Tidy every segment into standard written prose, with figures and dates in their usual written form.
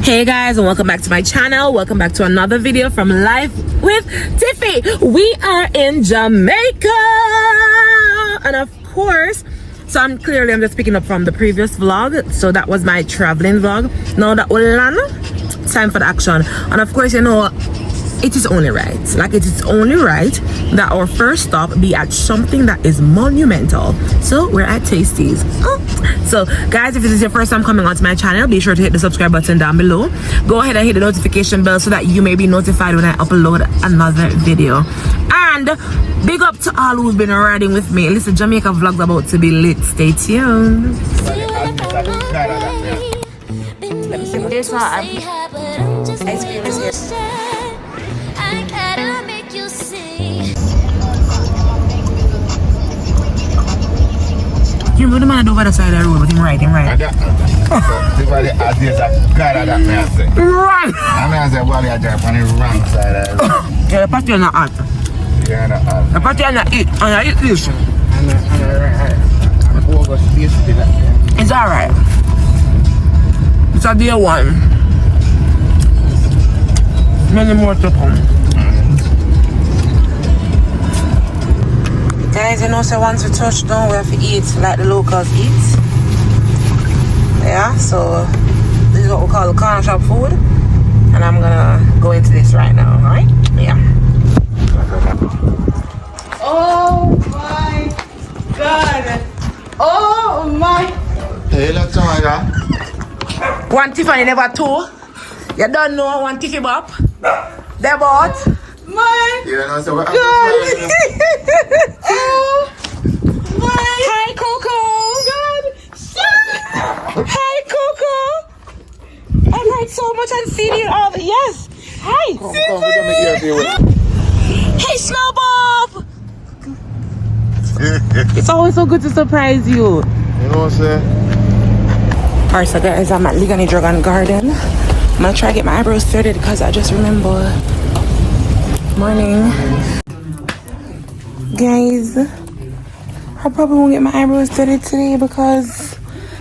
Hey guys, and welcome back to my channel. Welcome back to another video from Life with Tiffy. We are in Jamaica, and of course, so I'm just picking up from the previous vlog. So that was my traveling vlog. Now that we're done, time for the action. And of course, you know, it is only right, like it is only right that our first stop be at something that is monumental. So we're at Tasties. So guys, if this is your first time coming onto my channel, be sure to hit the subscribe button down below. Go ahead and hit the notification bell so that you may be notified when I upload another video. And big up to all who've been riding with me. Listen, Jamaica vlog's about to be lit. Stay tuned. Let me see what this one. Ice cream is here. You know the man over the side of the road, but him right. Right. I say, well, you're on the wrong side of the road. Yeah, the party is not hot. You're not hot. The party is not eat, and I eat this. It's alright. It's a day one. Many more to come. Guys, you know, so once we touch down, we have to eat like the locals eat. Yeah, so this is what we call the corner shop food. And I'm gonna go into this right now, alright? Yeah. Oh my god! Oh my! Hey, look, Jamaica. One Tiffany never two. You don't know one Tiffy bop. They bought. My God! Oh my! Hi, Coco. God. Hi, Coco. I've heard so much on CD and all the yes. Hi. Hey, Snowball. It's always so good to surprise you. You know what I'm saying? Alright, so guys, I'm at Ligani Dragon Garden. I'm gonna try to get my eyebrows threaded because I just remember. Morning. Guys, I probably won't get my eyebrows threaded today because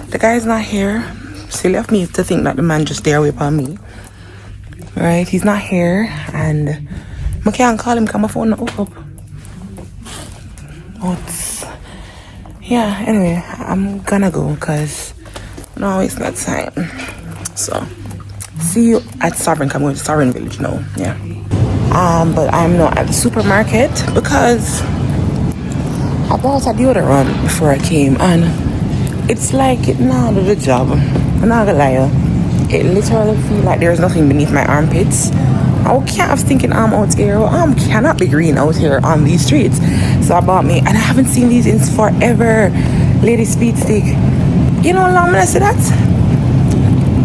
the guy's not here. Silly of me to think that the man just stay away from me. Right, he's not here and I can't call him because my phone not up. But yeah, anyway, I'm gonna go because no, it's not time. So see you at Sovereign. I'm going to Sovereign Village now. Yeah. But I'm not at the supermarket because I bought a deodorant before I came and it's like it now do the job. I'm not gonna lie, it literally feels like there's nothing beneath my armpits. I can't have thinking I'm out here. I cannot be green out here on these streets. So I bought me, and I haven't seen these in forever. Lady Speed Stick. You know how long I say that?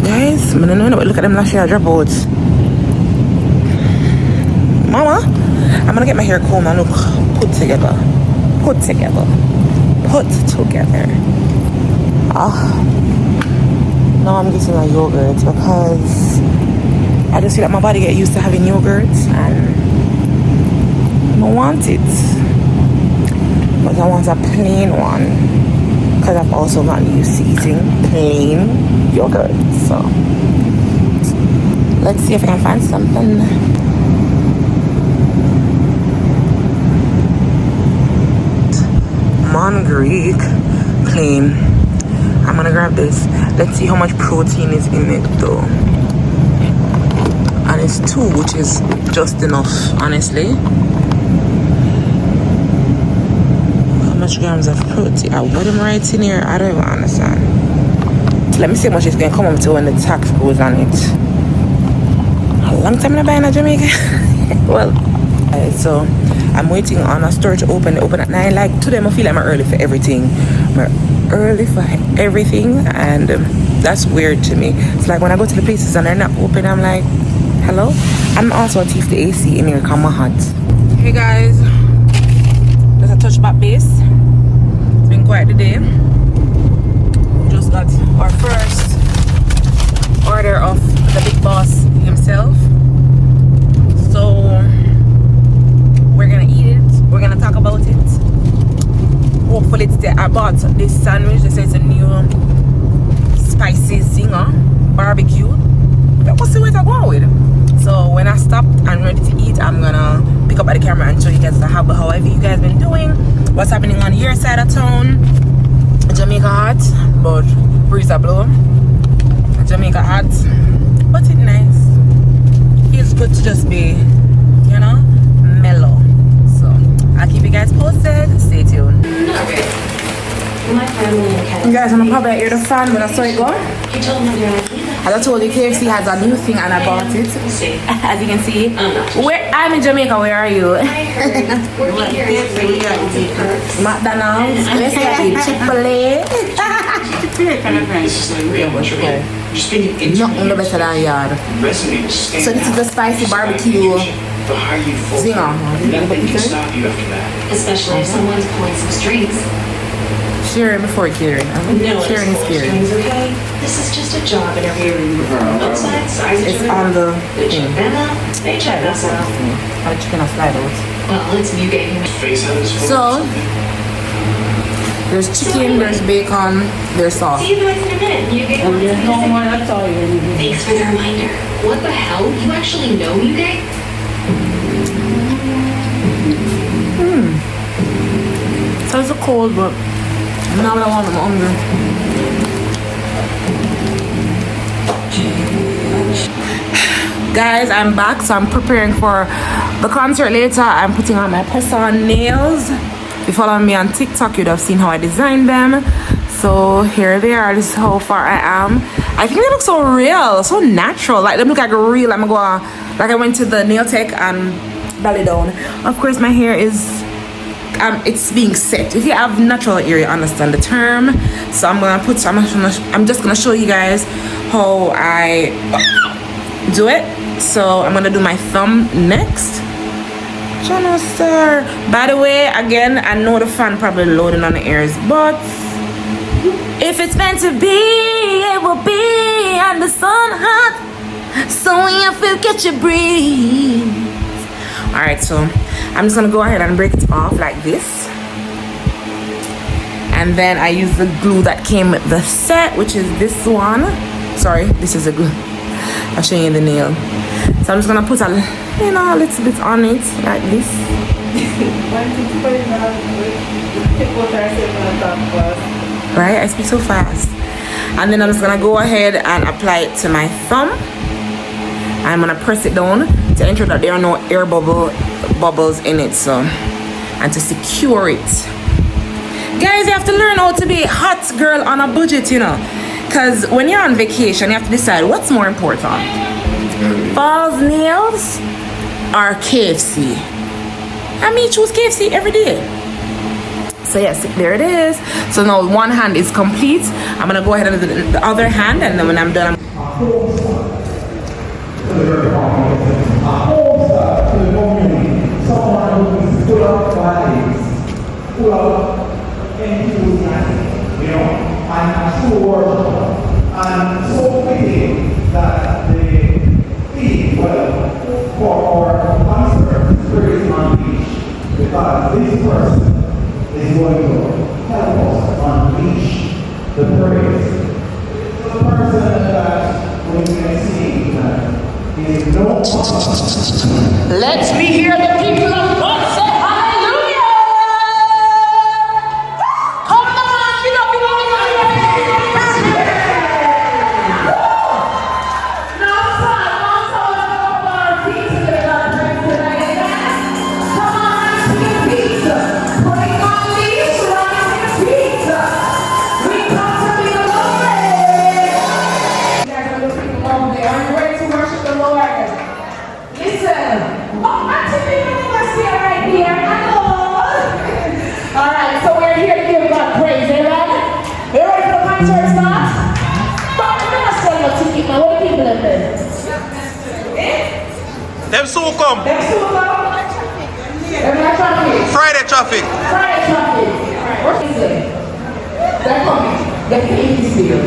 Guys, I don't know, but look at them last year I drop out. Mama, I'm gonna get my hair combed and look put together. Now I'm getting a yogurt because I just feel like my body get used to having yogurt and I don't want it. But I want a plain one because I've also gotten used to eating plain yogurt. So let's see if I can find something. Mon Greek plain. I'm gonna grab this. Let's see how much protein is in it though. And it's 2, which is just enough, honestly. How much grams of protein? What am I writing here? I don't even understand. Let me see how much it's gonna come up to when the tax goes on it. A long time in buying a Jamaica. Well, so I'm waiting on a store to open. They open at 9. Like today, I feel like I'm early for everything. And that's weird to me. It's like when I go to the places and they're not open, I'm like, hello? I'm also a thief the AC in here, come on hot. Hey guys, there's a touch back base. It's been quite the day. We just got our first order of the big boss himself. So we're gonna eat it. We're gonna talk about it. Hopefully it's I bought this sandwich. They say it's a new spicy zinger barbecue. That stopped and ready to eat, I'm gonna pick up at the camera and show you guys however you guys been doing, what's happening on your side of town. Jamaica hot, but breeze a blow. Jamaica hot, but it's nice. Feels good to just be, you know, mellow. So I'll keep you guys posted. Stay tuned. My family and You guys, I'm probably hear the fan when I saw it go. He told me As I told you, KFC has a new thing and I bought it. As you can see, I'm in Jamaica. Where are you? working here is really McDonald's. Let's get Chick-fil-A. Nothing no better than yard. So this is the spicy barbecue zinger. especially if someone's pulling some strings. Sharing before caring. Sharing is caring. Okay? This is just a job interview. Both sides, It's on the they check thing. them out, they check us out. How chicken or slide out. Well, it's you getting So there's chicken, there's bacon, there's sauce. See you guys in a minute. You get Thanks for the reminder. What the hell? You actually know you gay? So it's cold, but now I want them hungry. Guys, I'm back, so I'm preparing for the concert later. I'm putting on my press-on nails. If you follow me on TikTok, you'd have seen how I designed them. So here they are. This is how far I am. I think they look so real, so natural. Like they look like real. I'm gonna go like I went to the nail tech and belly down. Of course, my hair is it's being set. If you have natural hair, you understand the term. So I'm just gonna show you guys how I do it. So I'm gonna do my thumb next. Channel star. By the way, again, I know the fan probably loading on the ears, but if it's meant to be, it will be. And the sun hot, so if you get your breeze. All right, so I'm just gonna go ahead and break it off like this, and then I use the glue that came with the set, which is this one. Sorry, this is the glue. I'll show you the nail. So I'm just gonna put a little bit on it like this. Right, I speak so fast. And then I'm just gonna go ahead and apply it to my thumb. I'm gonna press it down to ensure that there are no air bubbles in it, so, and to secure it. Guys, you have to learn how to be a hot girl on a budget, you know, because when you're on vacation, you have to decide what's more important: falls nails or KFC. I mean, choose KFC every day. So yes, there it is. So now one hand is complete. I'm gonna go ahead and do the other hand, and then when I'm done, someone who is full of values, full of enthusiasm, you know, and true worship. And so fitting that the theme, for our concert, Spirit Unleashed, because this person is going to help us unleash the praise. The person that we can see that is no let me hear the people of God say hallelujah! Come on, get up, Them soon come. Friday traffic. What is it? They're coming. The pink is here.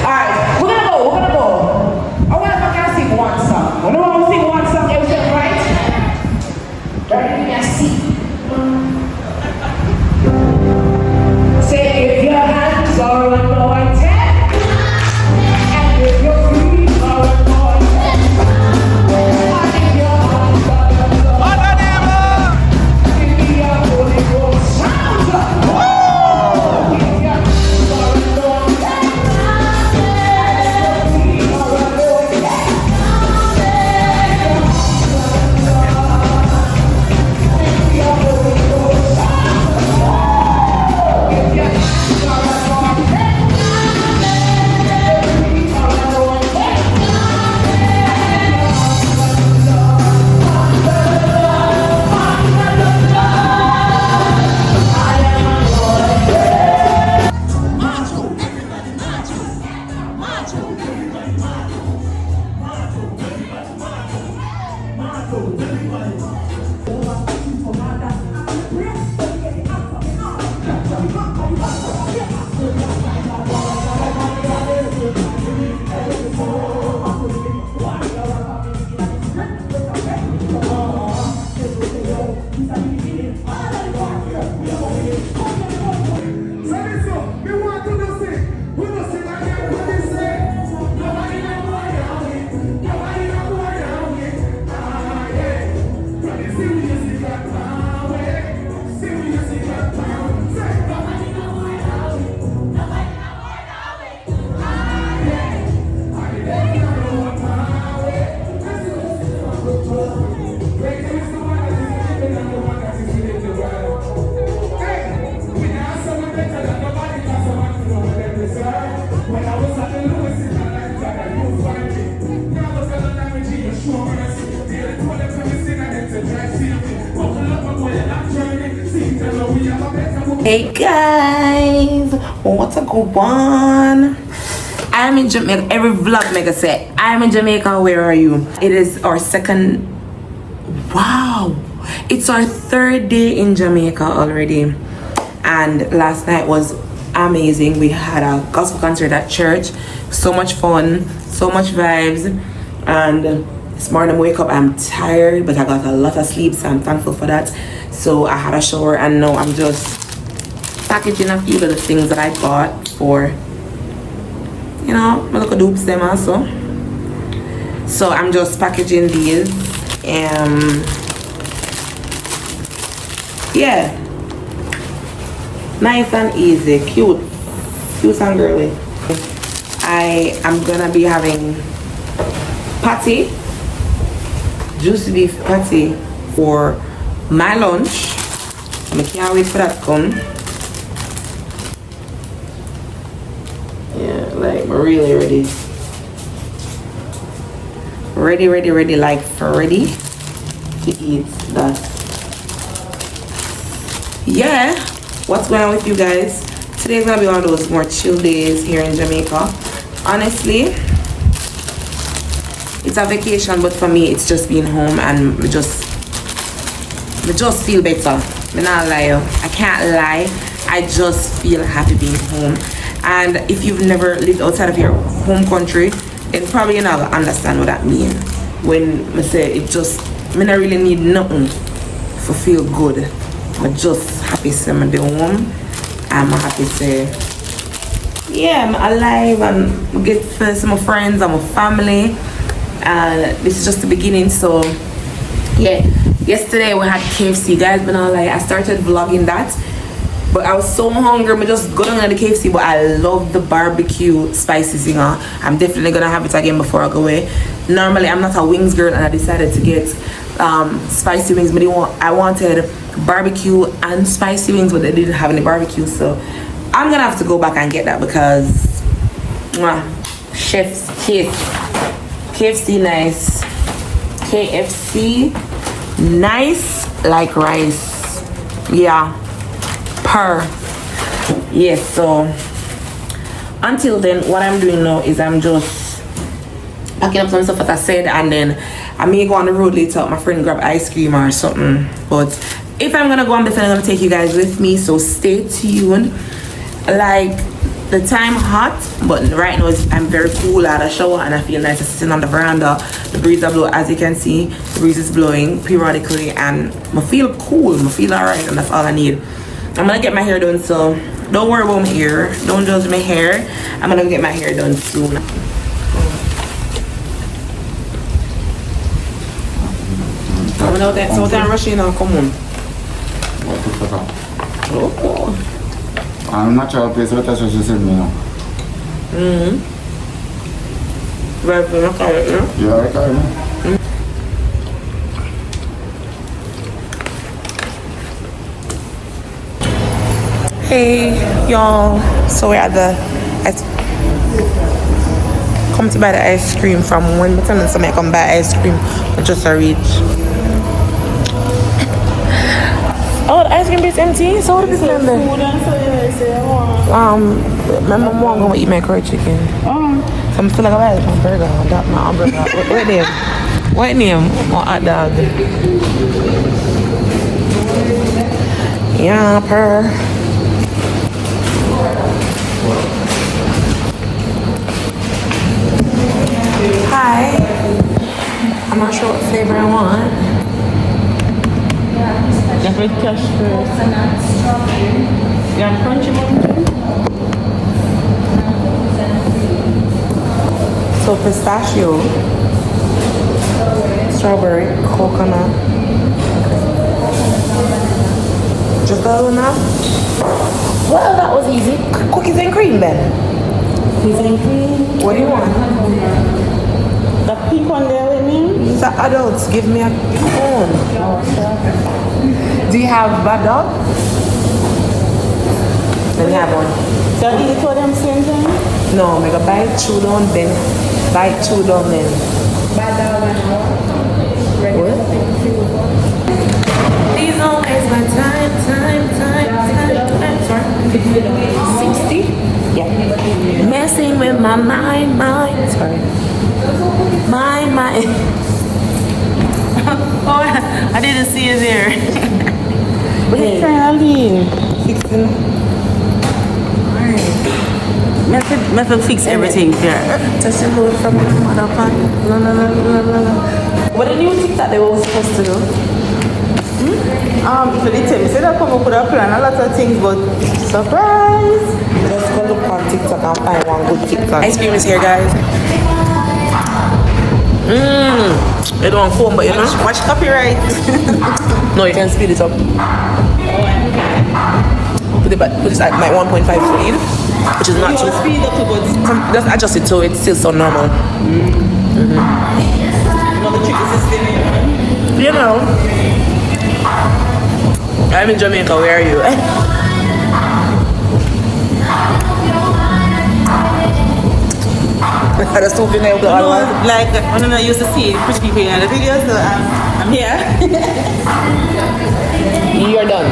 Alright, we're gonna go. I wonder if I can sing one song. I want to sing one song, everything right? Right, give me a seat. Say if your hands are anointed and if your feet are Hey guys, what's a good one? I'm in Jamaica. Every vlog make a say I'm in Jamaica. Where are you? It is our second. Wow, it's our third day in Jamaica already, and last night was amazing. We had a gospel concert at church. So much fun, so much vibes, and this morning I wake up. I'm tired, but I got a lot of sleep, so I'm thankful for that. So I had a shower, and now I'm just packaging a few of the things that I bought for, you know, my little dupes them also. So I'm just packaging these. Yeah, nice and easy, cute and girly. I am gonna be having patty, juicy beef patty for my lunch. I can't wait for that to come. Yeah, like we're really ready, like for ready to eat that. Yeah, what's going on with you guys? Today's gonna be one of those more chill days here in Jamaica. Honestly, it's a vacation, but for me it's just being home, and we just feel better. I'm not lie, I can't lie, I just feel happy being home. And if you've never lived outside of your home country, then probably you're not gonna understand what that means. When I say it just, I not really need nothing to feel good. I'm just happy to say I'm at home. I'm happy to say, yeah, I'm alive, and get to see my friends and my family. And this is just the beginning, so yeah. Yesterday we had KFC, guys, but now like I started vlogging that. But I was so hungry, I just got on the KFC, but I love the barbecue spices, you know. I'm definitely gonna have it again before I go away. Normally I'm not a wings girl, and I decided to get spicy wings, but I wanted barbecue and spicy wings, but they didn't have any barbecue, so I'm gonna have to go back and get that because chef's kiss. KFC nice, KFC nice like rice. Yeah, yes. So until then, what I'm doing now is I'm just packing up some stuff that I said, and then I may go on the road later with my friend, grab ice cream or something. But if I'm gonna go, I'm definitely gonna take you guys with me, so stay tuned. Like, the time hot, but right now I'm very cool. I had a shower and I feel nice. I'm sitting on the veranda. The breeze are blowing, as you can see. The breeze is blowing periodically, and I feel cool. I feel alright, and that's all I need. I'm gonna get my hair done, so don't worry about my hair. Don't judge my hair. I'm gonna get my hair done soon. I'm out there, so I'm rushing now. Come on. Oh. I'm not sure if that's what you said, me now. Right, I'm not calling it, no? You alright, Carmen? Hey y'all, so we're at the come to buy the ice cream from when somebody come buy ice cream but just a reach. Oh, the ice cream is empty, so what are people in there? My mom won't go eat my curry chicken. Oh. So I'm still like, I my burger. I got my hamburger. What name? What name? Or hot dog? Yeah, per. Hi. I'm not sure what flavor I want. Definitely cash first. Yeah, crunchy one. So pistachio, strawberry, coconut. Just a little enough. Well, that was easy. Cookies and cream then. Cookies and cream. What do you want? The pink one there with me? These are adults. Give me a cone. Do you have bad dog? Let me have one. So you eat all them same thing? No, make a bite, chew down, then bite, chew down, then. Bad dog and What? Please don't waste my time. Sorry. 60? Yeah. Messing with my mind. Sorry. Mind. Oh, I didn't see you there. Wait. Charlie. 16. Method fix everything there. Just a load from the motherfucker. No. What did you think that they were supposed to do? If you did tell me, say that come up with a plan, a lot of things, but surprise! Let's go look on TikTok and find one good TikTok. Ice cream is here, guys. It don't foam, but you know. Watch copyright. No, you can speed it up. Put it at my 1.5 speed, which is not too. Speed up to but Just adjust it so it's still so normal. another trick is still You know. I'm in Jamaica. Where are you? That's two things I got. like when I used to see pretty people in the videos, so I'm here. You're done.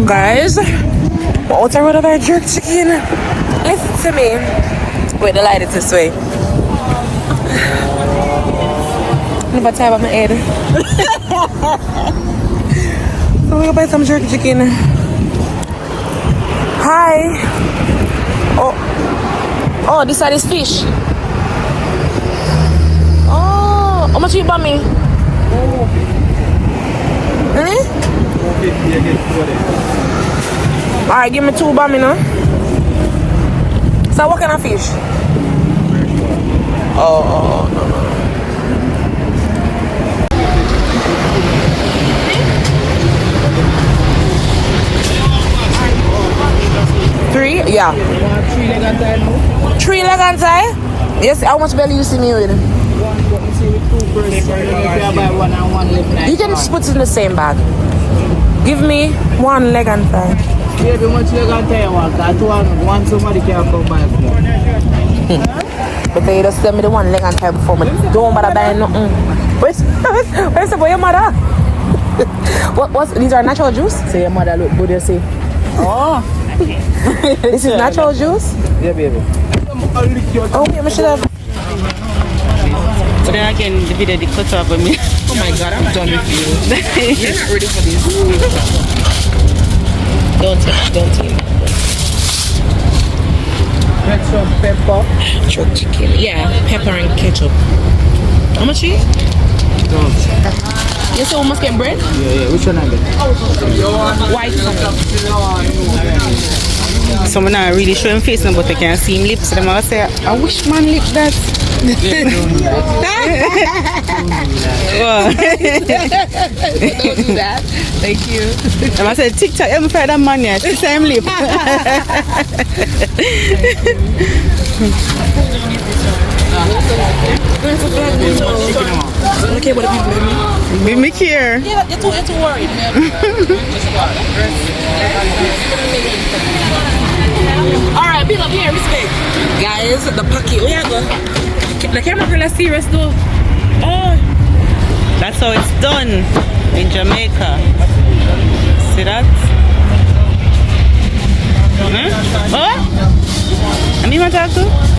Guys, what's a road of our jerk chicken? Listen to me. Wait, the light is this way. Never tie up my head. So we're gonna buy some jerk chicken. Hi. Oh, this side is fish. Oh, how much you buy me? Alright, give me 2 bami now. So what kind of fish? Oh, no. 3? Yeah. 3 leg and tie now? 3 leg and tie? Yes, how much belly you see me with? You can just put it in the same bag. Give me 1 leg and thigh. Baby, much leg and tie you want? That one somebody can come buy for. But they just tell me the 1 leg and thigh before me. Don't bother buying nothing. Where's the boy, your mother? What's these are natural juice? Say your mother look good, you see. Oh. This is natural juice? Yeah, baby. Oh, yeah, I should have. But then again, the video they cut off with me. Oh my god, I'm done with you. You're not ready for this. Don't eat. Red some pepper. Jerk chicken. Yeah, pepper and ketchup. How much you eat? You say we must get bread? Yeah. Which one I get? White one. So I'm not really showing face now, but I can see him lips. So I'm going to say, I wish man lip that. Don't do that. Thank you. I'm going to say, TikTok, I'm afraid that man yet. The same lip. Okay, what have you Be me care. Yeah, you're too worried. Alright, big up here, respect. Guys, the pocket, where you go? The camera girl is serious though. Oh, That's how it's done in Jamaica. See that? Huh? Oh? I mean, what I talk to?